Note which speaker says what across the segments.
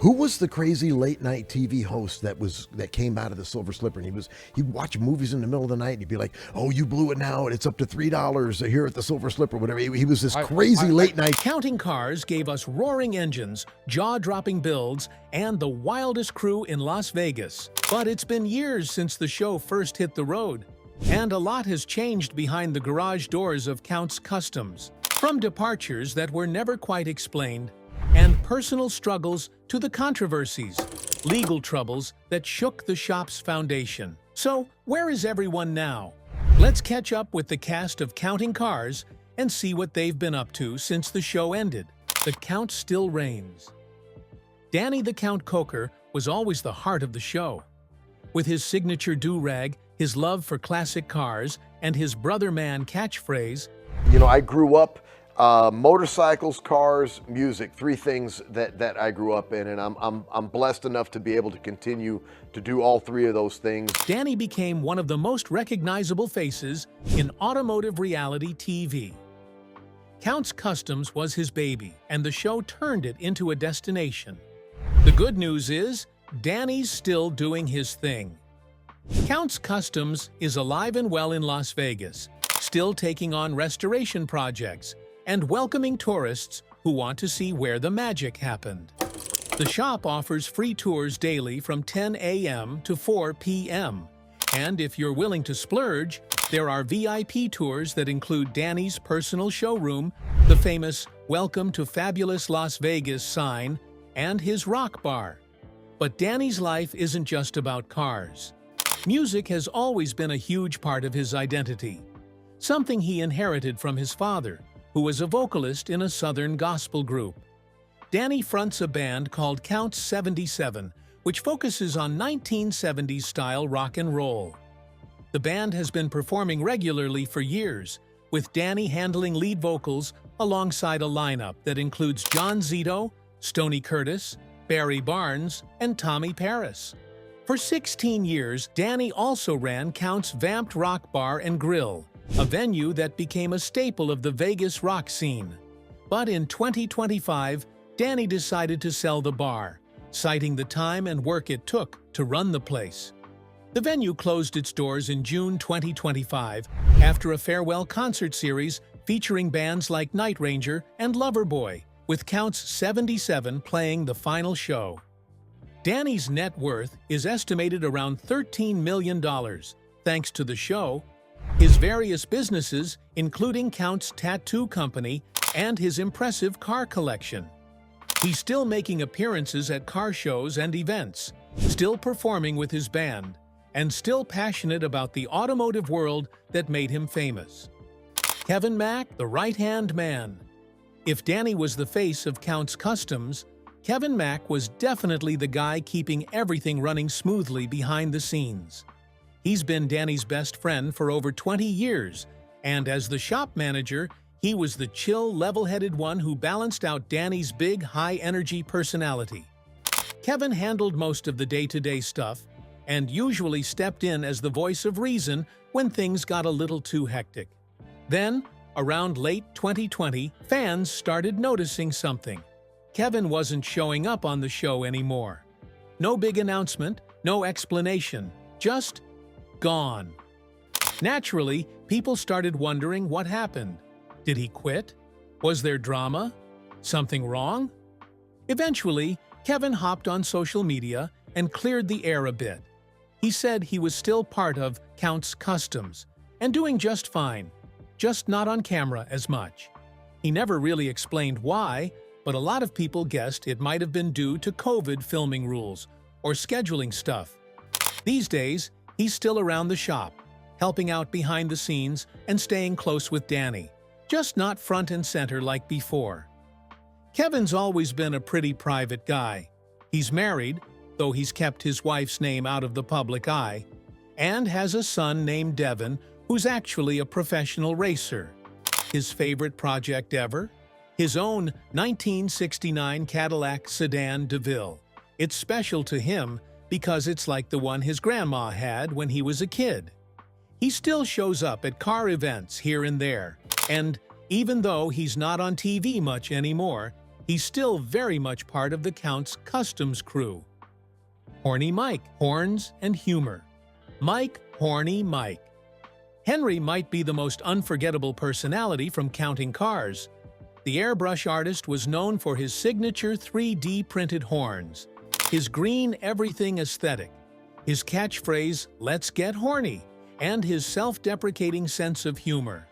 Speaker 1: Who was the crazy late night TV host that came out of the Silver Slipper? And he'd watch movies in the middle of the night and he'd be like, "Oh, you blew it now, and it's up to $3 here at the Silver Slipper," whatever. He was this crazy late night.
Speaker 2: Counting Cars gave us roaring engines, jaw-dropping builds, and the wildest crew in Las Vegas. But it's been years since the show first hit the road, and a lot has changed behind the garage doors of Count's Kustoms. From departures that were never quite explained, and personal struggles to the controversies, legal troubles that shook the shop's foundation. So, where is everyone now? Let's catch up with the cast of Counting Cars and see what they've been up to since the show ended. The Count still reigns. Danny the Count Coker was always the heart of the show. With his signature do-rag, his love for classic cars, and his brother man catchphrase,
Speaker 1: You know, I grew up motorcycles, cars, music, three things that I grew up in, and I'm blessed enough to be able to continue to do all three of those things.
Speaker 2: Danny became one of the most recognizable faces in automotive reality TV. Count's Kustoms was his baby, and the show turned it into a destination. The good news is, Danny's still doing his thing. Count's Kustoms is alive and well in Las Vegas, still taking on restoration projects and welcoming tourists who want to see where the magic happened. The shop offers free tours daily from 10 a.m. to 4 p.m. And if you're willing to splurge, there are VIP tours that include Danny's personal showroom, the famous "Welcome to Fabulous Las Vegas" sign, and his rock bar. But Danny's life isn't just about cars. Music has always been a huge part of his identity, something he inherited from his father, who was a vocalist in a Southern gospel group. Danny fronts a band called Count 77, which focuses on 1970s-style rock and roll. The band has been performing regularly for years, with Danny handling lead vocals alongside a lineup that includes John Zito, Stoney Curtis, Barry Barnes, and Tommy Paris. For 16 years, Danny also ran Count's Vamped Rock Bar and Grill, a venue that became a staple of the Vegas rock scene. But in 2025, Danny decided to sell the bar, citing the time and work it took to run the place. The venue closed its doors in June 2025 after a farewell concert series featuring bands like Night Ranger and Loverboy, with Count's 77 playing the final show. Danny's net worth is estimated around $13 million, thanks to the show, his various businesses, including Count's tattoo company and his impressive car collection. He's still making appearances at car shows and events, still performing with his band, and still passionate about the automotive world that made him famous. Kevin Mack, the right-hand man. If Danny was the face of Count's Kustoms, Kevin Mack was definitely the guy keeping everything running smoothly behind the scenes. He's been Danny's best friend for over 20 years, and as the shop manager, he was the chill, level-headed one who balanced out Danny's big, high-energy personality. Kevin handled most of the day-to-day stuff, and usually stepped in as the voice of reason when things got a little too hectic. Then, around late 2020, fans started noticing something. Kevin wasn't showing up on the show anymore. No big announcement, no explanation, just gone. Naturally, people started wondering what happened. Did he quit? Was there drama? Something wrong? Eventually, Kevin hopped on social media and cleared the air a bit. He said he was still part of Count's Kustoms and doing just fine, just not on camera as much. He never really explained why, but a lot of people guessed it might have been due to COVID filming rules or scheduling stuff. These days, he's still around the shop, helping out behind the scenes and staying close with Danny, just not front and center like before. Kevin's always been a pretty private guy. He's married, though he's kept his wife's name out of the public eye, and has a son named Devin, who's actually a professional racer. His favorite project ever? His own 1969 Cadillac sedan DeVille. It's special to him because it's like the one his grandma had when he was a kid. He still shows up at car events here and there, and even though he's not on TV much anymore, he's still very much part of the Count's Customs crew. Horny Mike, horns and humor. Mike, Horny Mike. Henry might be the most unforgettable personality from Counting Cars. The airbrush artist was known for his signature 3D printed horns, his green everything aesthetic, his catchphrase, "Let's get horny," and his self-deprecating sense of humor.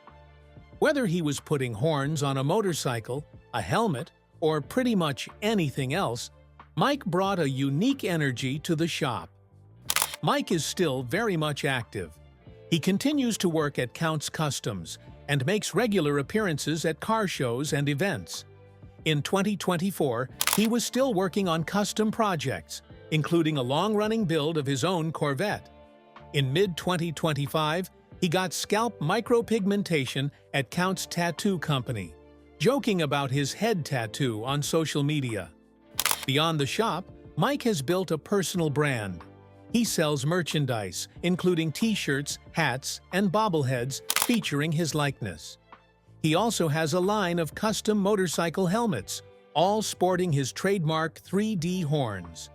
Speaker 2: Whether he was putting horns on a motorcycle, a helmet, or pretty much anything else, Mike brought a unique energy to the shop. Mike is still very much active. He continues to work at Count's Customs and makes regular appearances at car shows and events. In 2024, he was still working on custom projects, including a long-running build of his own Corvette. In mid-2025, he got scalp micropigmentation at Count's Tattoo Company, joking about his head tattoo on social media. Beyond the shop, Mike has built a personal brand. He sells merchandise, including t-shirts, hats, and bobbleheads featuring his likeness. He also has a line of custom motorcycle helmets, all sporting his trademark 3D horns.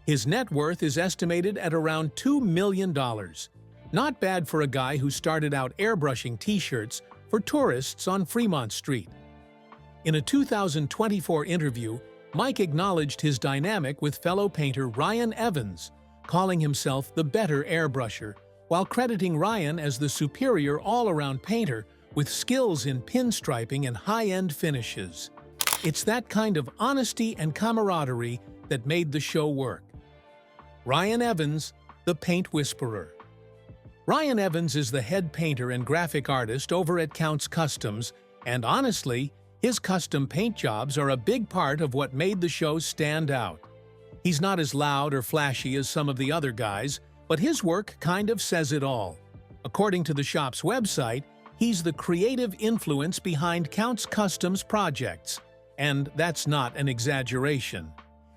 Speaker 2: His net worth is estimated at around $2 million. Not bad for a guy who started out airbrushing t-shirts for tourists on Fremont Street. In a 2024 interview, Mike acknowledged his dynamic with fellow painter Ryan Evans, calling himself the better airbrusher, while crediting Ryan as the superior all-around painter with skills in pinstriping and high-end finishes. It's that kind of honesty and camaraderie that made the show work. Ryan Evans, the Paint Whisperer. Ryan Evans is the head painter and graphic artist over at Count's Customs, and honestly, his custom paint jobs are a big part of what made the show stand out. He's not as loud or flashy as some of the other guys, but his work kind of says it all. According to the shop's website, he's the creative influence behind Count's Customs projects, and that's not an exaggeration.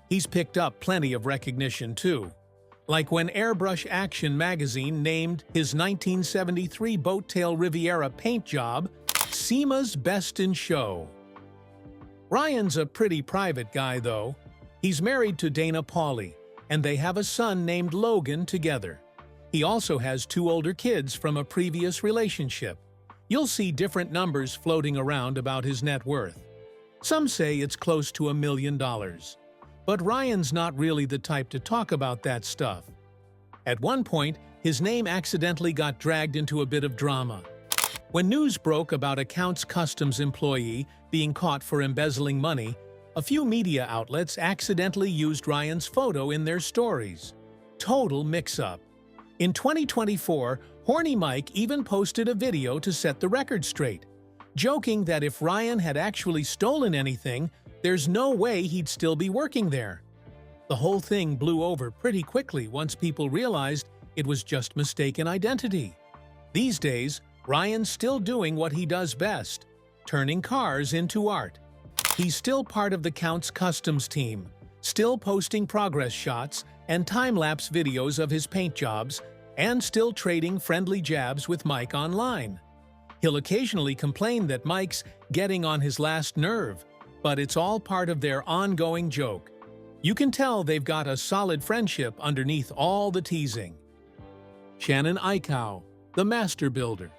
Speaker 2: He's picked up plenty of recognition too, like when Airbrush Action magazine named his 1973 Boattail Riviera paint job SEMA's Best in Show. Ryan's a pretty private guy though. He's married to Dana Pauly, and they have a son named Logan together. He also has 2 older kids from a previous relationship. You'll see different numbers floating around about his net worth. Some say it's close to $1 million. But Ryan's not really the type to talk about that stuff. At one point, his name accidentally got dragged into a bit of drama. When news broke about a Count's Customs employee being caught for embezzling money, a few media outlets accidentally used Ryan's photo in their stories. Total mix-up. In 2024, Horny Mike even posted a video to set the record straight, joking that if Ryan had actually stolen anything, there's no way he'd still be working there. The whole thing blew over pretty quickly once people realized it was just mistaken identity. These days, Ryan's still doing what he does best, turning cars into art. He's still part of the Count's Customs team, still posting progress shots and time-lapse videos of his paint jobs, and still trading friendly jabs with Mike online. He'll occasionally complain that Mike's getting on his last nerve, but it's all part of their ongoing joke. You can tell they've got a solid friendship underneath all the teasing. Shannon Iikow, the Master Builder.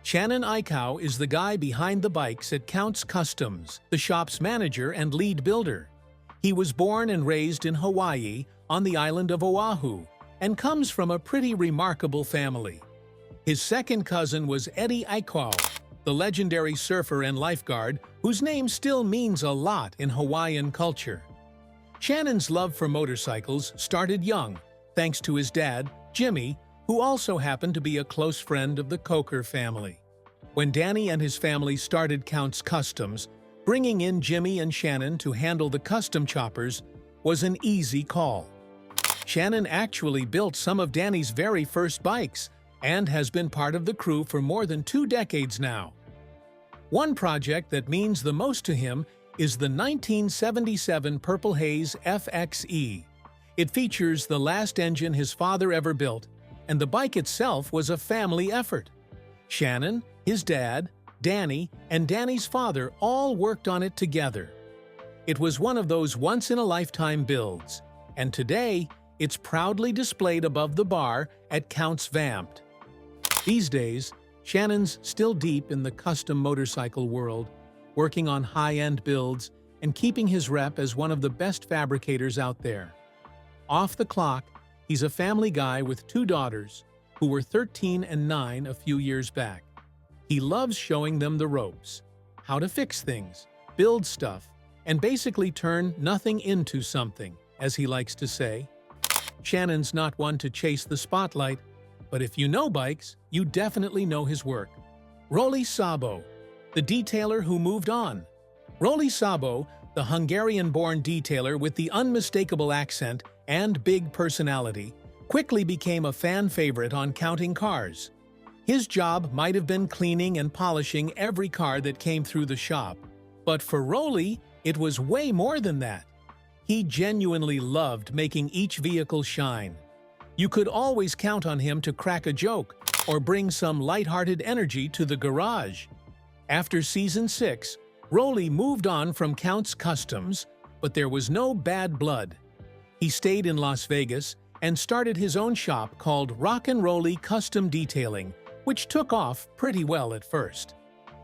Speaker 2: Shannon Iikow is the guy behind the bikes at Count's Customs, the shop's manager and lead builder. He was born and raised in Hawaii on the island of Oahu and comes from a pretty remarkable family. His second cousin was Eddie Iikow, the legendary surfer and lifeguard whose name still means a lot in Hawaiian culture. Shannon's love for motorcycles started young, thanks to his dad, Jimmy, who also happened to be a close friend of the Coker family. When Danny and his family started Count's Customs, bringing in Jimmy and Shannon to handle the custom choppers was an easy call. Shannon actually built some of Danny's very first bikes and has been part of the crew for more than 2 decades now. One project that means the most to him is the 1977 Purple Haze FXE. It features the last engine his father ever built, and the bike itself was a family effort. Shannon, his dad, Danny, and Danny's father all worked on it together. It was one of those once-in-a-lifetime builds, and today, it's proudly displayed above the bar at Count's Vamped. These days, Shannon's still deep in the custom motorcycle world, working on high-end builds and keeping his rep as one of the best fabricators out there. Off the clock, he's a family guy with 2 daughters, who were 13 and 9 a few years back. He loves showing them the ropes, how to fix things, build stuff, and basically turn nothing into something, as he likes to say. Shannon's not one to chase the spotlight, but if you know bikes, you definitely know his work. Roli Szabo, the detailer who moved on. Roli Szabo, the Hungarian-born detailer with the unmistakable accent and big personality, quickly became a fan favorite on Counting Cars. His job might have been cleaning and polishing every car that came through the shop, but for Roli, it was way more than that. He genuinely loved making each vehicle shine. You could always count on him to crack a joke or bring some lighthearted energy to the garage. After Season 6, Roli moved on from Count's Kustoms, but there was no bad blood. He stayed in Las Vegas and started his own shop called Rock and Roli Custom Detailing, which took off pretty well at first.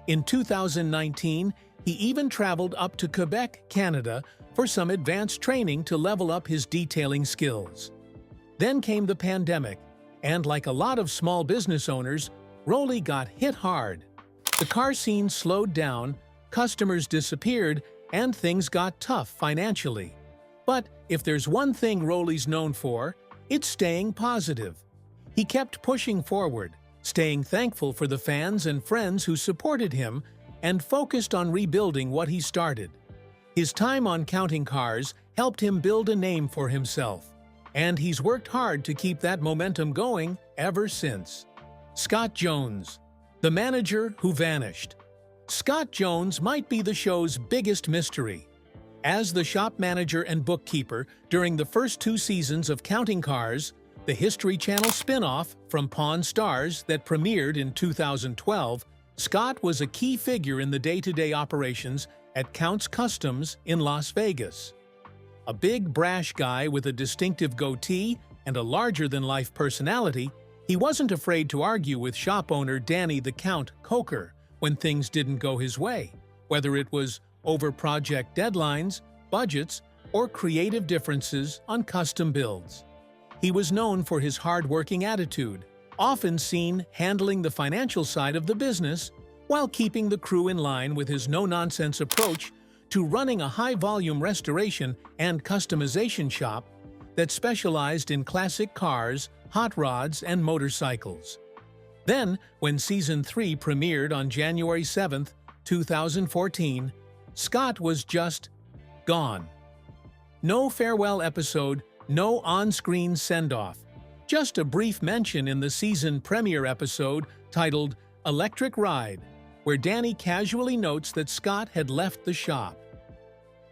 Speaker 2: In 2019, he even traveled up to Quebec, Canada, for some advanced training to level up his detailing skills. Then came the pandemic, and like a lot of small business owners, Roli got hit hard. The car scene slowed down, customers disappeared, and things got tough financially. But if there's one thing Roli's known for, it's staying positive. He kept pushing forward, staying thankful for the fans and friends who supported him, and focused on rebuilding what he started. His time on Counting Cars helped him build a name for himself, and he's worked hard to keep that momentum going ever since. Scott Jones, the manager who vanished. Scott Jones might be the show's biggest mystery. As the shop manager and bookkeeper during the first 2 seasons of Counting Cars, the History Channel spin-off from Pawn Stars that premiered in 2012, Scott was a key figure in the day-to-day operations at Count's Kustoms in Las Vegas. A big, brash guy with a distinctive goatee and a larger-than-life personality, he wasn't afraid to argue with shop owner Danny the Count Coker when things didn't go his way, whether it was over project deadlines, budgets, or creative differences on custom builds. He was known for his hard-working attitude, often seen handling the financial side of the business while keeping the crew in line with his no-nonsense approach to running a high-volume restoration and customization shop that specialized in classic cars, hot rods, and motorcycles. Then, when Season 3 premiered on January 7, 2014, Scott was just gone. No farewell episode, no on-screen send-off, just a brief mention in the season premiere episode titled Electric Ride, where Danny casually notes that Scott had left the shop.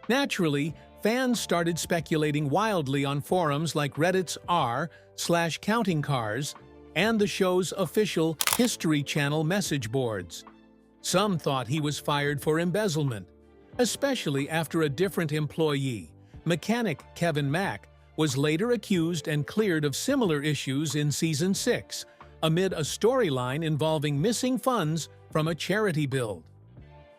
Speaker 2: Naturally, fans started speculating wildly on forums like Reddit's r/Counting Cars and the show's official History Channel message boards. Some thought he was fired for embezzlement, especially after a different employee, mechanic Kevin Mack, was later accused and cleared of similar issues in Season 6, amid a storyline involving missing funds from a charity build.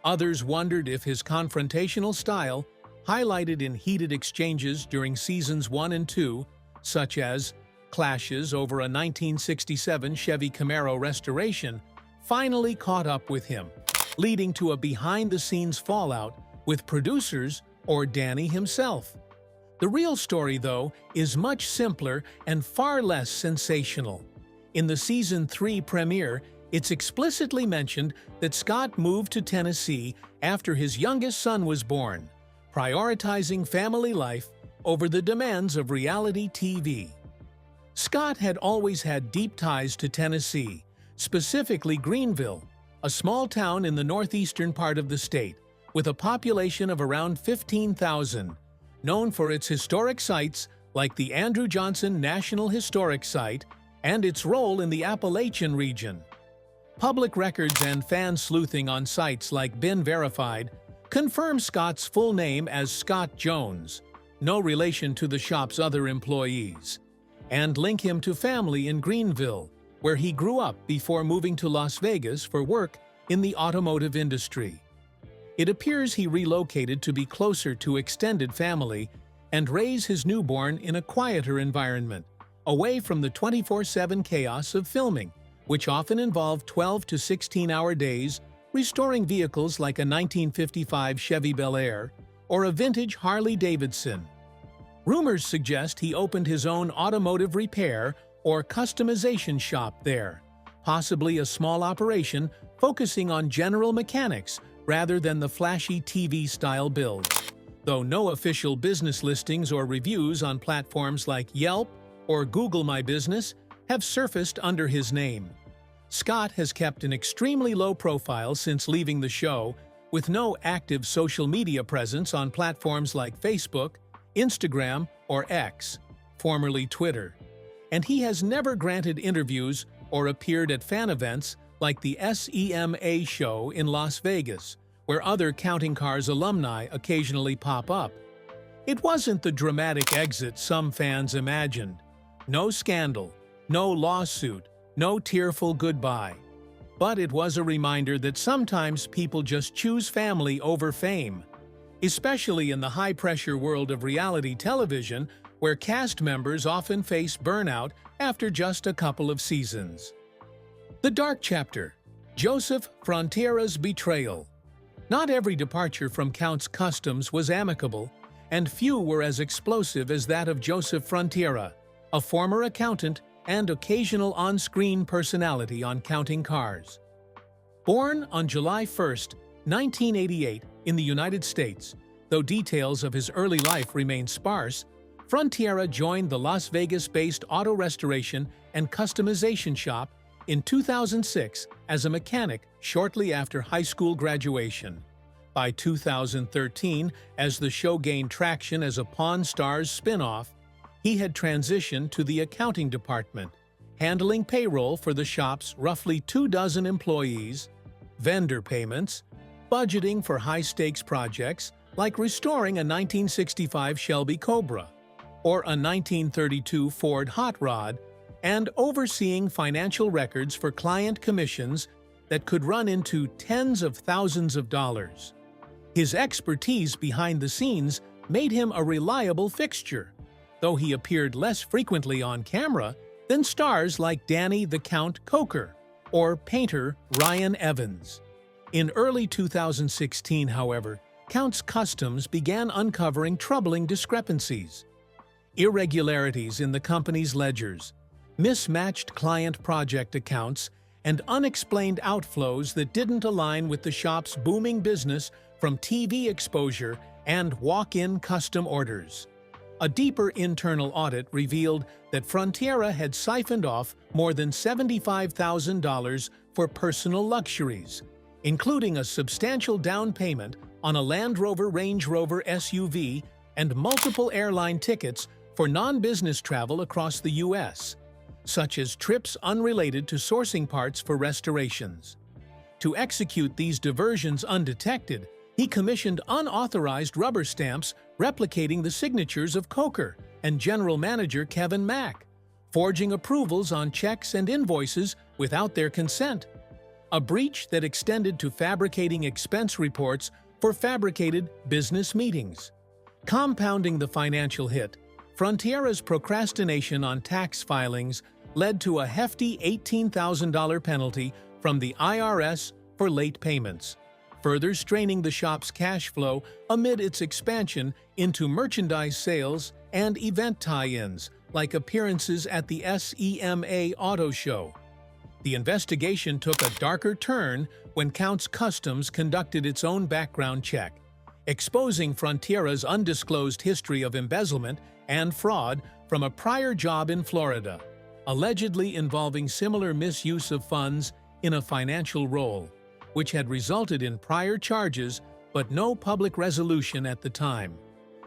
Speaker 2: Others wondered if his confrontational style, highlighted in heated exchanges during Seasons 1 and 2, such as clashes over a 1967 Chevy Camaro restoration, finally caught up with him, leading to a behind-the-scenes fallout with producers or Danny himself. The real story, though, is much simpler and far less sensational. In the Season 3 premiere, it's explicitly mentioned that Scott moved to Tennessee after his youngest son was born, prioritizing family life over the demands of reality TV. Scott had always had deep ties to Tennessee, specifically Greenville, a small town in the northeastern part of the state, with a population of around 15,000, known for its historic sites like the Andrew Johnson National Historic Site and its role in the Appalachian region. Public records and fan sleuthing on sites like Been Verified Confirm Scott's full name as Scott Jones, no relation to the shop's other employees, and link him to family in Greenville, where he grew up before moving to Las Vegas for work in the automotive industry. It appears he relocated to be closer to extended family and raise his newborn in a quieter environment, away from the 24/7 chaos of filming, which often involved 12 to 16-hour days restoring vehicles like a 1955 Chevy Bel Air or a vintage Harley-Davidson. Rumors suggest he opened his own automotive repair or customization shop there, possibly a small operation focusing on general mechanics rather than the flashy TV-style builds, though no official business listings or reviews on platforms like Yelp or Google My Business have surfaced under his name. Scott has kept an extremely low profile since leaving the show, with no active social media presence on platforms like Facebook, Instagram, or X, formerly Twitter. And he has never granted interviews or appeared at fan events like the SEMA show in Las Vegas, where other Counting Cars alumni occasionally pop up. It wasn't the dramatic exit some fans imagined. No scandal, no lawsuit, no tearful goodbye. But it was a reminder that sometimes people just choose family over fame, especially in the high-pressure world of reality television, where cast members often face burnout after just a couple of seasons. The Dark Chapter: Joseph Frontiera's Betrayal. Not every departure from Count's Kustoms was amicable, and few were as explosive as that of Joseph Frontiera, a former accountant and occasional on-screen personality on Counting Cars. Born on July 1, 1988, in the United States, though details of his early life remain sparse, Frontiera joined the Las Vegas-based auto restoration and customization shop in 2006 as a mechanic shortly after high school graduation. By 2013, as the show gained traction as a Pawn Stars spin-off, he had transitioned to the accounting department, handling payroll for the shop's roughly 24 employees, vendor payments, budgeting for high-stakes projects like restoring a 1965 Shelby Cobra or a 1932 Ford Hot Rod, and overseeing financial records for client commissions that could run into tens of thousands of dollars. His expertise behind the scenes made him a reliable fixture, though he appeared less frequently on camera than stars like Danny the Count Coker or painter Ryan Evans. In early 2016, however, Count's Kustoms began uncovering troubling discrepancies. Irregularities in the company's ledgers, mismatched client project accounts, and unexplained outflows that didn't align with the shop's booming business from TV exposure and walk-in custom orders. A deeper internal audit revealed that Frontiera had siphoned off more than $75,000 for personal luxuries, including a substantial down payment on a Land Rover Range Rover SUV and multiple airline tickets for non-business travel across the U.S., such as trips unrelated to sourcing parts for restorations. To execute these diversions undetected, he commissioned unauthorized rubber stamps replicating the signatures of Coker and General Manager Kevin Mack, forging approvals on checks and invoices without their consent, a breach that extended to fabricating expense reports for fabricated business meetings. Compounding the financial hit, Frontiera's procrastination on tax filings led to a hefty $18,000 penalty from the IRS for late payments, further straining the shop's cash flow amid its expansion into merchandise sales and event tie-ins, like appearances at the SEMA Auto Show. The investigation took a darker turn when Count's Kustoms conducted its own background check, exposing Frontiera's undisclosed history of embezzlement and fraud from a prior job in Florida, allegedly involving similar misuse of funds in a financial role, which had resulted in prior charges but no public resolution at the time.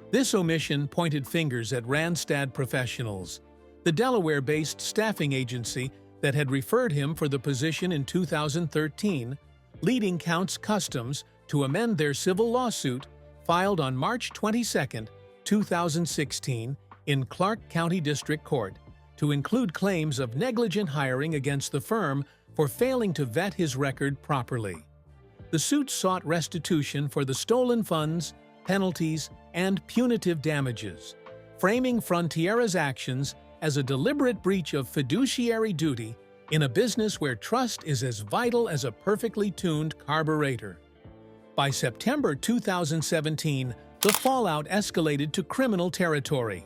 Speaker 2: This omission pointed fingers at Randstad Professionals, the Delaware-based staffing agency that had referred him for the position in 2013, leading Count's Kustoms to amend their civil lawsuit filed on March 22, 2016, in Clark County District Court to include claims of negligent hiring against the firm for failing to vet his record properly. The suit sought restitution for the stolen funds, penalties, and punitive damages, framing Frontiera's actions as a deliberate breach of fiduciary duty in a business where trust is as vital as a perfectly tuned carburetor. By September 2017, the fallout escalated to criminal territory.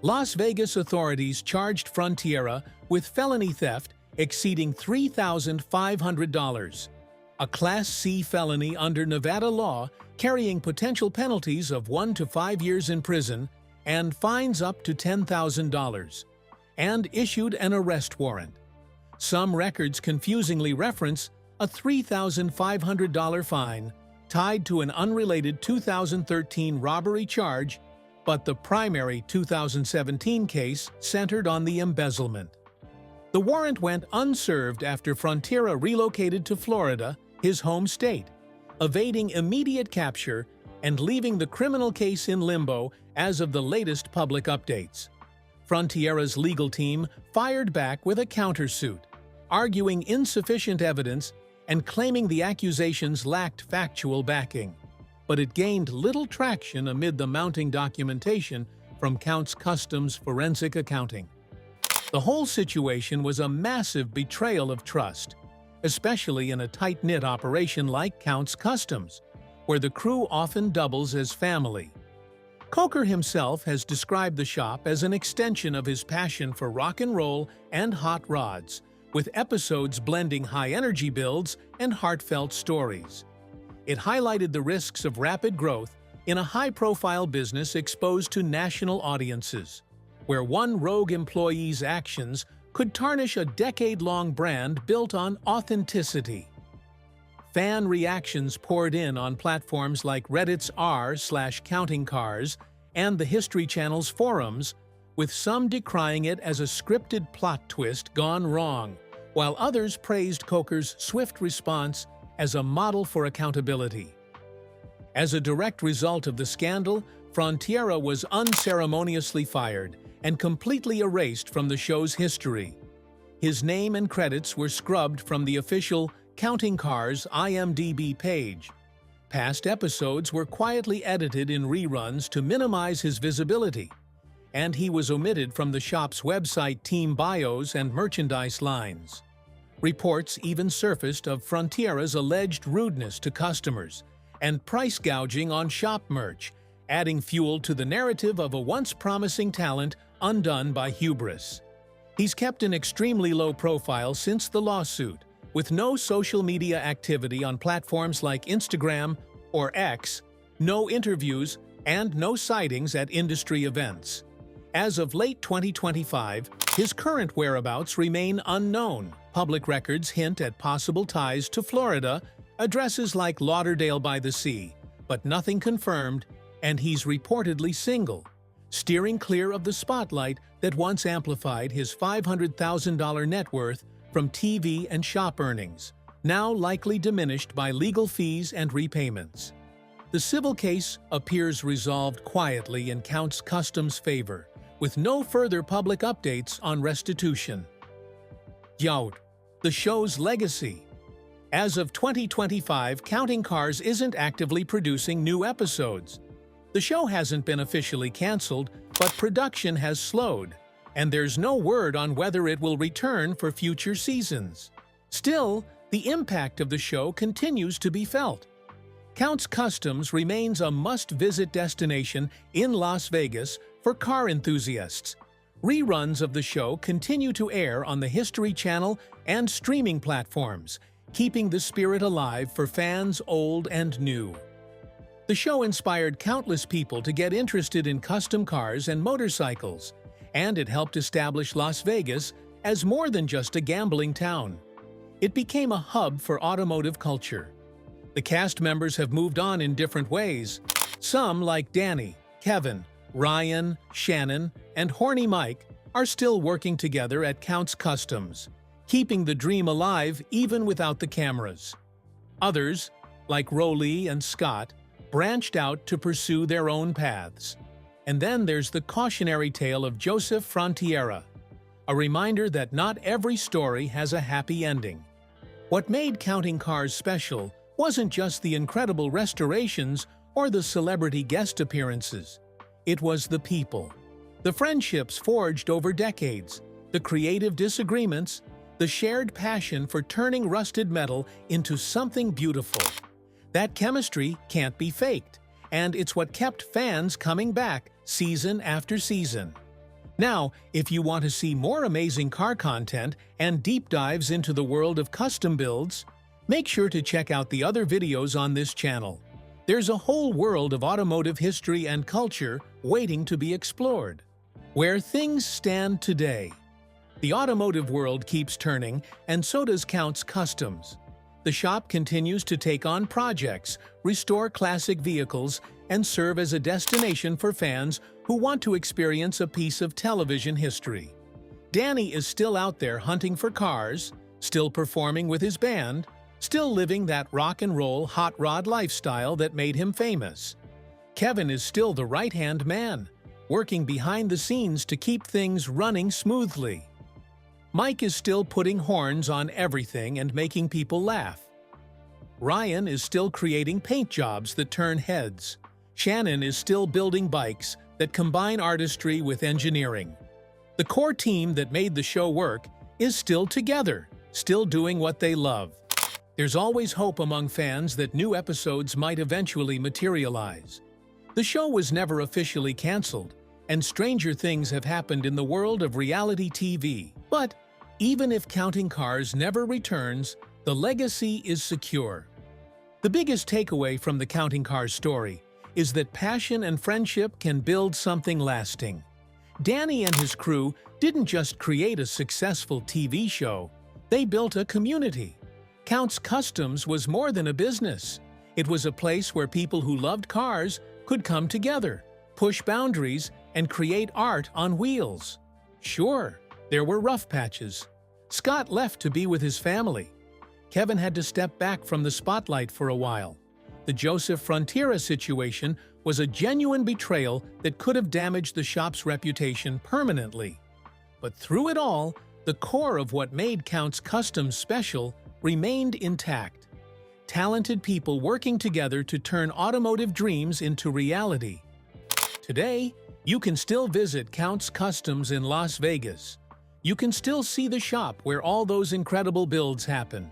Speaker 2: Las Vegas authorities charged Frontiera with felony theft exceeding $3,500, a Class C felony under Nevada law carrying potential penalties of 1 to 5 years in prison and fines up to $10,000, and issued an arrest warrant. Some records confusingly reference a $3,500 fine tied to an unrelated 2013 robbery charge, but the primary 2017 case centered on the embezzlement. The warrant went unserved after Frontiera relocated to Florida, his home state, evading immediate capture and leaving the criminal case in limbo as of the latest public updates. Frontiera's legal team fired back with a countersuit, arguing insufficient evidence and claiming the accusations lacked factual backing. But it gained little traction amid the mounting documentation from Kustoms forensic accounting. The whole situation was a massive betrayal of trust, especially in a tight-knit operation like Kustoms, where the crew often doubles as family. Coker himself has described the shop as an extension of his passion for rock and roll and hot rods, with episodes blending high-energy builds and heartfelt stories. It highlighted the risks of rapid growth in a high-profile business exposed to national audiences, where one rogue employee's actions could tarnish a decade-long brand built on authenticity. Fan reactions poured in on platforms like Reddit's r/countingcars and the History Channel's forums, with some decrying it as a scripted plot twist gone wrong, while others praised Coker's swift response as a model for accountability. As a direct result of the scandal, Frontiera was unceremoniously fired and completely erased from the show's history. His name and credits were scrubbed from the official Counting Cars IMDb page. Past episodes were quietly edited in reruns to minimize his visibility, and he was omitted from the shop's website team bios and merchandise lines. Reports even surfaced of Frontiera's alleged rudeness to customers and price gouging on shop merch, adding fuel to the narrative of a once promising talent undone by hubris. He's kept an extremely low profile since the lawsuit, with no social media activity on platforms like Instagram or X, no interviews, and no sightings at industry events. As of late 2025, his current whereabouts remain unknown. Public records hint at possible ties to Florida, addresses like Lauderdale by the Sea, but nothing confirmed, and he's reportedly single, steering clear of the spotlight that once amplified his $500,000 net worth from TV and shop earnings, now likely diminished by legal fees and repayments. The civil case appears resolved quietly in Kustoms' favor, with no further public updates on restitution. Yout, the show's legacy. As of 2025, Counting Cars isn't actively producing new episodes. The show hasn't been officially canceled, but production has slowed, and there's no word on whether it will return for future seasons. Still, the impact of the show continues to be felt. Kustoms remains a must-visit destination in Las Vegas for car enthusiasts. Reruns of the show continue to air on the History Channel and streaming platforms, keeping the spirit alive for fans old and new. The show inspired countless people to get interested in custom cars and motorcycles, and it helped establish Las Vegas as more than just a gambling town. It became a hub for automotive culture. The cast members have moved on in different ways. Some, like Danny, Kevin, Ryan, Shannon, and Horny Mike, are still working together at Kustoms, keeping the dream alive even without the cameras. Others, like Roli and Scott, branched out to pursue their own paths. And then there's the cautionary tale of Joseph Frontiera, a reminder that not every story has a happy ending. What made Counting Cars special wasn't just the incredible restorations or the celebrity guest appearances. It was the people. The friendships forged over decades, the creative disagreements, the shared passion for turning rusted metal into something beautiful. That chemistry can't be faked, and it's what kept fans coming back season after season. Now, if you want to see more amazing car content and deep dives into the world of custom builds, make sure to check out the other videos on this channel. There's a whole world of automotive history and culture waiting to be explored. Where things stand today. The automotive world keeps turning, and so does Count's Kustoms. The shop continues to take on projects, restore classic vehicles, and serve as a destination for fans who want to experience a piece of television history. Danny is still out there hunting for cars, still performing with his band, still living that rock and roll hot rod lifestyle that made him famous. Kevin is still the right-hand man, working behind the scenes to keep things running smoothly. Mike is still putting horns on everything and making people laugh. Ryan is still creating paint jobs that turn heads. Shannon is still building bikes that combine artistry with engineering. The core team that made the show work is still together, still doing what they love. There's always hope among fans that new episodes might eventually materialize. The show was never officially canceled, and stranger things have happened in the world of reality TV. But even if Counting Cars never returns, the legacy is secure. The biggest takeaway from the Counting Cars story is that passion and friendship can build something lasting. Danny and his crew didn't just create a successful TV show, they built a community. Count's Kustoms was more than a business. It was a place where people who loved cars could come together, push boundaries, and create art on wheels. Sure, there were rough patches. Scott left to be with his family. Kevin had to step back from the spotlight for a while. The Joseph Frontiera situation was a genuine betrayal that could have damaged the shop's reputation permanently. But through it all, the core of what made Count's Kustoms special remained intact. Talented people working together to turn automotive dreams into reality. Today, you can still visit Count's Kustoms in Las Vegas. You can still see the shop where all those incredible builds happened.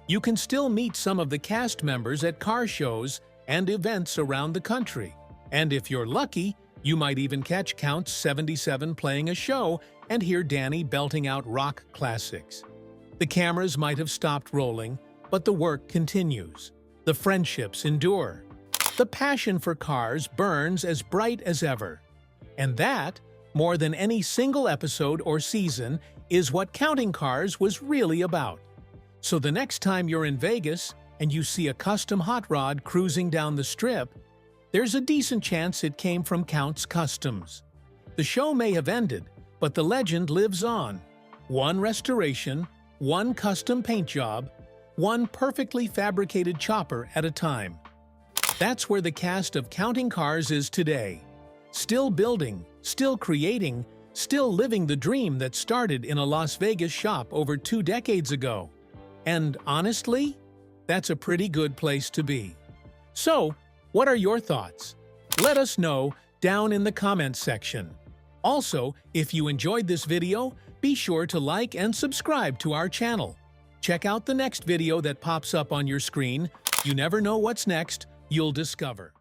Speaker 2: You can still meet some of the cast members at car shows and events around the country. And if you're lucky, you might even catch Count 77 playing a show and hear Danny belting out rock classics. The cameras might have stopped rolling, but the work continues. The friendships endure. The passion for cars burns as bright as ever. And that, more than any single episode or season, is what Counting Cars was really about. So the next time you're in Vegas and you see a custom hot rod cruising down the strip, there's a decent chance it came from Count's Kustoms. The show may have ended, but the legend lives on. One restoration, one custom paint job, one perfectly fabricated chopper at a time. That's where the cast of Counting Cars is today. Still building, still creating, still living the dream that started in a Las Vegas shop over 2 decades ago. And honestly, that's a pretty good place to be. So, what are your thoughts? Let us know down in the comments section. Also, if you enjoyed this video, be sure to like and subscribe to our channel. Check out the next video that pops up on your screen. You never know what's next, you'll discover.